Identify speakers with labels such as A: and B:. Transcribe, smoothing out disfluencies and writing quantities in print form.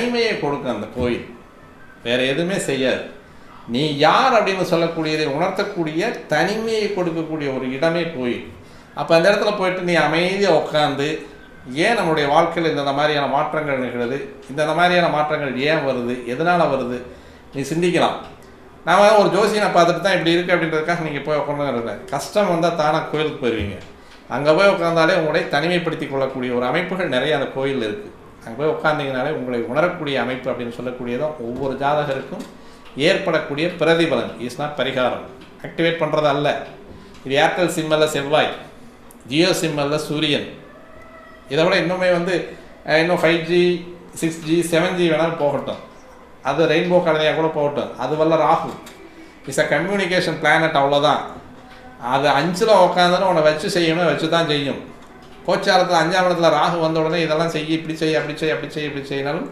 A: தனிமையை கொடுக்கும் அந்த கோயில், வேறு எதுவுமே செய்யாது. நீ யார் அப்படின்னு சொல்லக்கூடியதை உணர்த்தக்கூடிய தனிமையை கொடுக்கக்கூடிய ஒரு இடமே கோயில். அப்போ அந்த இடத்துல போயிட்டு நீ அமைதியாக உட்காந்து ஏன் நம்மளுடைய வாழ்க்கையில் இந்த மாதிரியான மாற்றங்கள் நிகழுது, இந்த மாதிரியான மாற்றங்கள் ஏன் வருது, எதனால் வருது நீ சிந்திக்கலாம். நான் ஒரு ஜோசியனை பார்த்துட்டு தான் இப்படி இருக்குது அப்படின்றதுக்காக நீங்கள் போய் உட்காந்துருங்க. கஷ்டம் வந்தால் தானாக கோயிலுக்கு போயிடுவீங்க. அங்கே போய் உட்காந்தாலே உங்களை தனிமைப்படுத்தி கொள்ளக்கூடிய ஒரு அமைப்புகள் நிறைய அந்த கோயிலில் இருக்குது. அங்கே போய் உட்காந்திங்கனாலே உங்களை உணரக்கூடிய அமைப்பு அப்படின்னு சொல்லக்கூடியதான் ஒவ்வொரு ஜாதகருக்கும் ஏற்படக்கூடிய பிரதிபலன். இஸ் நாட் பரிகாரம், ஆக்டிவேட் பண்ணுறது அல்ல. இது ஏர்டெல் சிம்மில் செவ்வாய், ஜியோ சிம்மில் சூரியன். இதை விட இன்னுமே இன்னும் 5G 6G 7G வேணாலும் போகட்டும், அது ரெயின்போ கலவையாக கூட போகட்டும், அது வல்ல Rahu. It's a communication planet, அவ்வளோதான். அது 5ல் உட்காந்தாலும் உன்னை வச்சு செய்யணும், வச்சு தான் செய்யும். கோச்சாரத்தில் 5ஆம் இடத்துல ராகு வந்த உடனே இதெல்லாம் செய்ய, இப்படி செய்ய, அப்படி செய்ய, அப்படி செய்ய, இப்படி செய்யினாலும்